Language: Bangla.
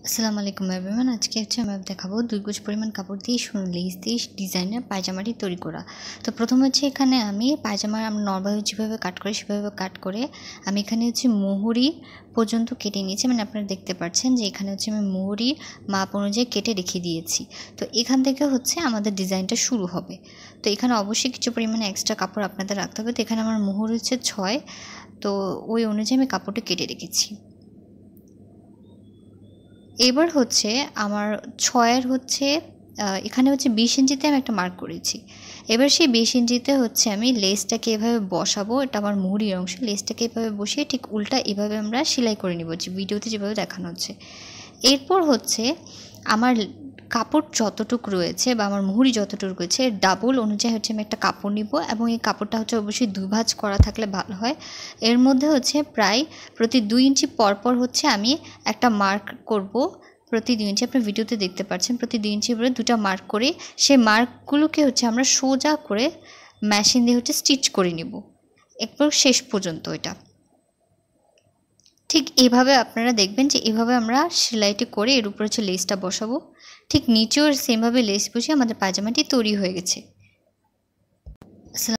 আসসালামু আলাইকুম এভরিওয়ান। আজকে আমি দেখাবো ২ গজ পরিমাণ কাপড় দিয়ে সুন্দর লেস দিয়ে ডিজাইনের পায়জামাটি তৈরি করা। তো প্রথম এখানে আমি পায়জামা আমরা নরমালি যেভাবে কাট করি সেভাবে কাট করে আমি এখানে মুহুরি পর্যন্ত কেটে নিয়েছি। মানে আপনারা দেখতে পাচ্ছেন যে এখানে আমি মুহুরি মাপ অনুযায়ী কেটে রেখে দিয়েছি। তো এখান থেকে আমাদের ডিজাইনটা শুরু হবে। তো এখানে অবশ্যই কিছু পরিমাণে এক্সট্রা কাপড় আপনাদের রাখতে হবে। তো এখানে আমার মুহুরি ৬, তো ওই অনুযায়ী আমি কাপড়টা কেটে রেখেছি। এবার আমার ৬ এখানে ২০ ইঞ্চিতে আমি একটা মার্ক করেছি। এবার সেই ২০ ইঞ্চিতে আমি লেসটাকে এভাবে বসাবো। এটা আমার মুহুরির অংশ। লেসটাকে এভাবে বসিয়ে ঠিক উল্টা এভাবে আমরা সেলাই করে নিব, যে ভিডিওতে যেভাবে দেখানো হচ্ছে। এরপর আমার কাপড় যতটুকু রয়েছে বা আমার মুহুরি যতটুকু রয়েছে এর ডাবল অনুযায়ী আমি একটা কাপড় নিব, এবং এই কাপড়টা অবশ্যই ২ ভাঁজ করা থাকলে ভালো হয়। এর মধ্যে প্রায় প্রতি ২ ইঞ্চি পরপর আমি একটা মার্ক করব। প্রতি ২ ইঞ্চি আপনি ভিডিওতে দেখতে পাচ্ছেন, প্রতি ২ ইঞ্চি করে ২টা মার্ক করে সেই মার্কগুলোকে আমরা সোজা করে মেশিন দিয়ে স্টিচ করে নিব একবার শেষ পর্যন্ত। এটা ঠিক এভাবে আপনারা দেখবেন যে এভাবে আমরা সেলাইটি করে এর উপরে লেসটা বসাবো। ঠিক নিচেও সেমভাবে লেস বসিয়ে আমাদের পায়জামাটি তৈরি হয়ে গেছে।